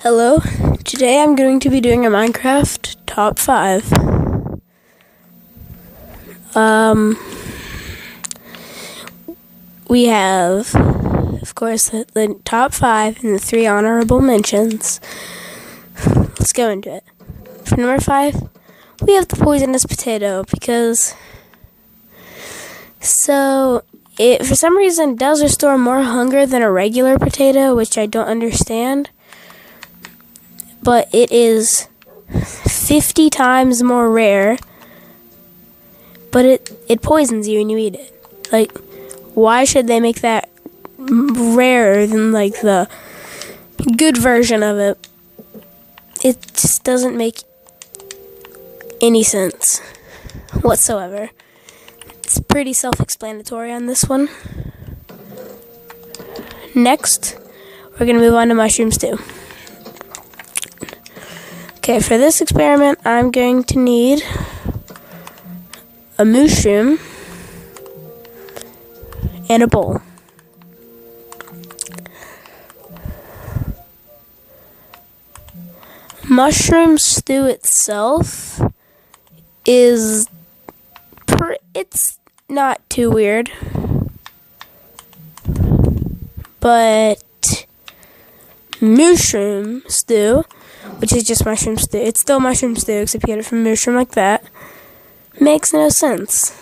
Hello, today I'm going to be doing a Minecraft top 5. We have, of course, the top 5 and the 3 honorable mentions. Let's go into it. For number 5, we have the poisonous potato because, it for some reason does restore more hunger than a regular potato, which I don't understand. But it is 50 times more rare, but it poisons you when you eat it. Like, why should they make that rarer than, like, the good version of it? It just doesn't make any sense whatsoever. It's pretty self-explanatory on this one. Next, we're going to move on to mushroom stew. Okay, for this experiment, I'm going to need a mushroom and a bowl. Mushroom stew itself it's not too weird, but mushroom stew, which is just mushroom stew. It's still mushroom stew, except you get it from mushroom like that. Makes no sense.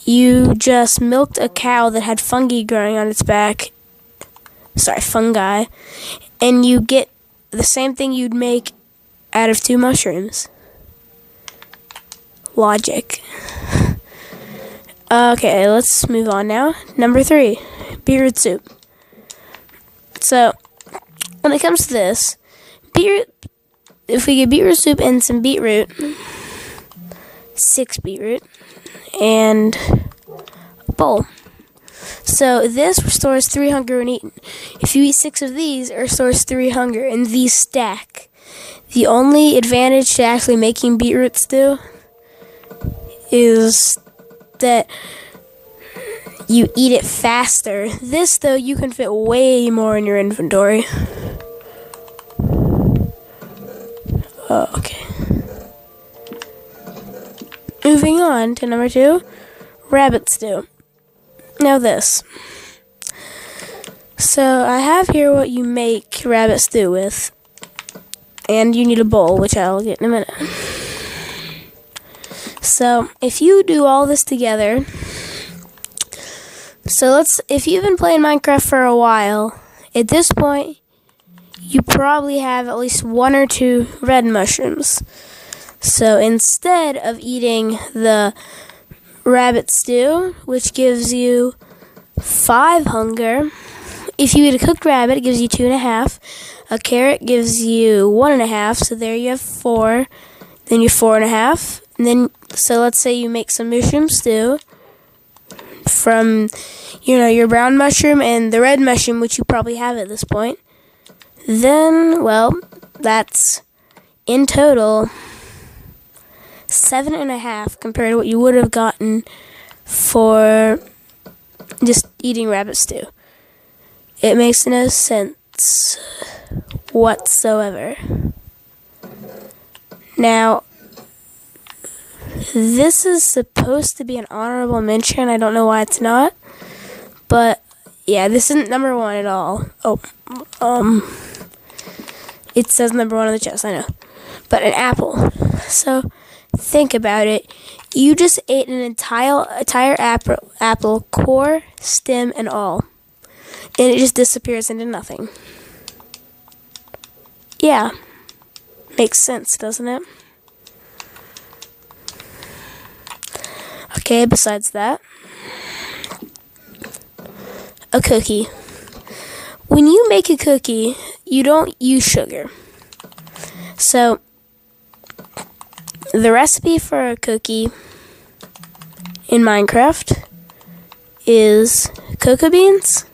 You just milked a cow that had fungi growing on its back. Fungi. And you get the same thing you'd make out of 2 mushrooms. Logic. Okay, let's move on now. Number 3, beetroot soup. So, when it comes to this, if we get beetroot soup and some beetroot, 6 beetroot, and a bowl. So this restores 3 hunger when eaten. If you eat 6 of these, it restores 3 hunger, and these stack. The only advantage to actually making beetroot stew is that you eat it faster. This, though, you can fit way more in your inventory. Okay. Moving on to number 2, rabbit stew. Now this. So I have here what you make rabbit stew with. And you need a bowl, which I'll get in a minute. So if you do all this together, if you've been playing Minecraft for a while, at this point, you probably have at least 1 or 2 red mushrooms. So instead of eating the rabbit stew, which gives you 5 hunger, if you eat a cooked rabbit, it gives you 2.5. A carrot gives you 1.5, so there you have 4. Then you're 4.5. And then, so let's say you make some mushroom stew from, your brown mushroom and the red mushroom, which you probably have at this point. Then, that's in total 7.5 compared to what you would have gotten for just eating rabbit stew. It makes no sense whatsoever. Now, this is supposed to be an honorable mention. I don't know why it's not. But, yeah, this isn't number 1 at all. It says number 1 on the chest, I know. But an apple. So, think about it. You just ate an entire apple, core, stem, and all. And it just disappears into nothing. Yeah. Makes sense, doesn't it? Okay, besides that, a cookie. When you make a cookie, you don't use sugar. So, the recipe for a cookie in Minecraft is cocoa beans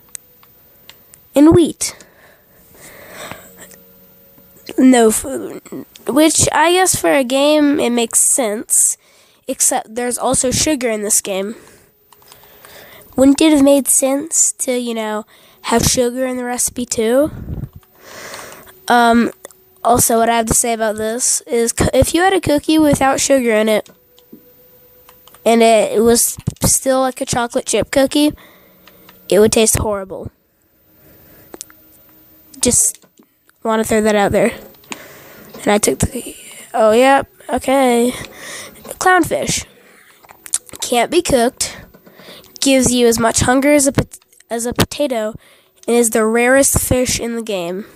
and wheat. No food. Which, I guess for a game, it makes sense. Except there's also sugar in this game. Wouldn't it have made sense to, have sugar in the recipe too? Also, what I have to say about this is if you had a cookie without sugar in it, and it was still like a chocolate chip cookie, it would taste horrible. Just want to throw that out there. And I took the... Oh, yeah, okay. Clownfish. Can't be cooked. Gives you as much hunger as a potato, and is the rarest fish in the game.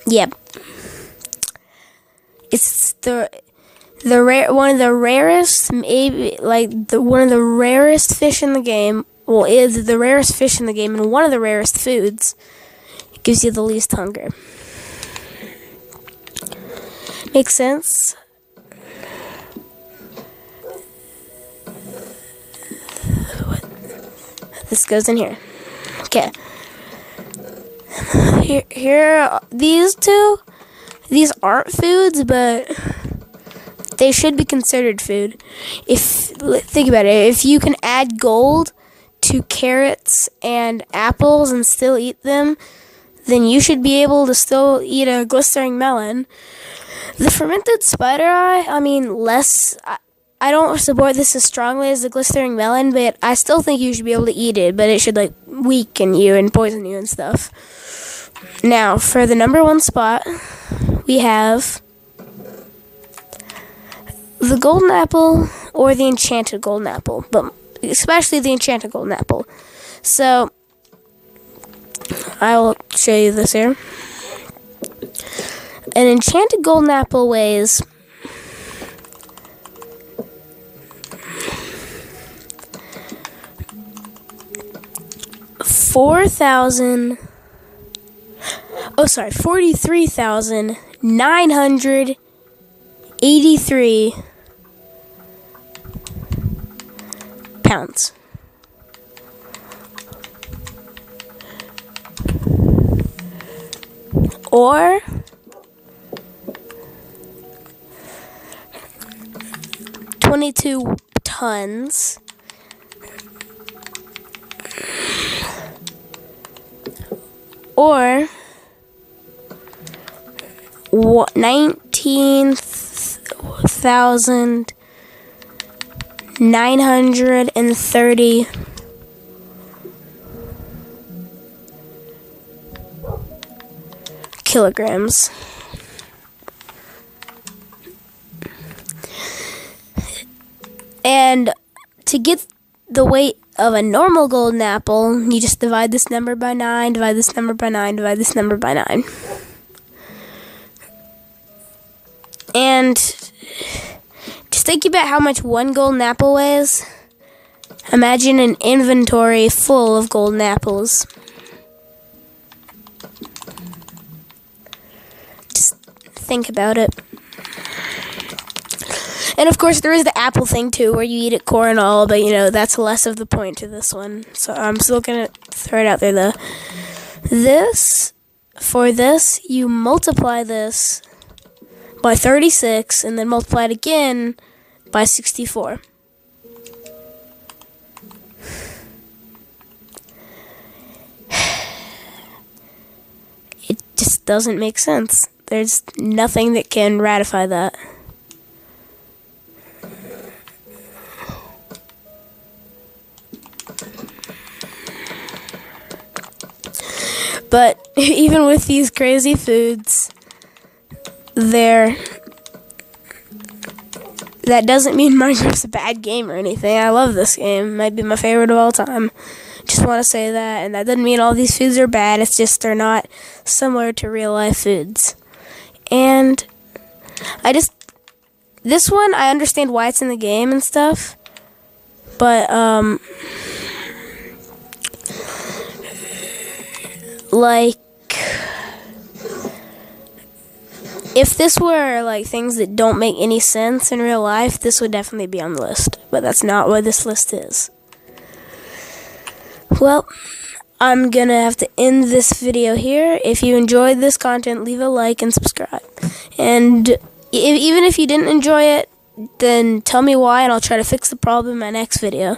Yep. It's one of the rarest, maybe one of the rarest fish in the game. Well, is the rarest fish in the game and one of the rarest foods. It gives you the least hunger. Makes sense. This goes in here. Okay. Here, these two. These aren't foods, but they should be considered food. Think about it. If you can add gold to carrots and apples and still eat them, then you should be able to still eat a glistering melon. The fermented spider eye, I don't support this as strongly as the glistering melon, but I still think you should be able to eat it, but it should weaken you and poison you and stuff. Now, for the number 1 spot, we have the golden apple or the enchanted golden apple, but especially the enchanted golden apple. So, I will show you this here. An enchanted golden apple weighs 43,983 pounds. Or 22 tons. Or 19,930 kilograms. And to get the weight of a normal golden apple, you just divide this number by 9, divide this number by 9, divide this number by 9. And just think about how much one golden apple weighs. Imagine an inventory full of golden apples. Just think about it. And of course, there is the apple thing too, where you eat it core and all, but that's less of the point to this one. So I'm still gonna throw it out there though. For this, you multiply this by 36, and then multiply it again by 64. It just doesn't make sense. There's nothing that can ratify that. But even with these crazy foods, that doesn't mean Minecraft's a bad game or anything. I love this game. It might be my favorite of all time. Just want to say that. And that doesn't mean all these foods are bad. It's just they're not similar to real life foods. And this one, I understand why it's in the game and stuff. But, if this were things that don't make any sense in real life, this would definitely be on the list. But that's not what this list is. Well, I'm gonna have to end this video here. If you enjoyed this content, leave a like and subscribe. And even if you didn't enjoy it, then tell me why and I'll try to fix the problem in my next video.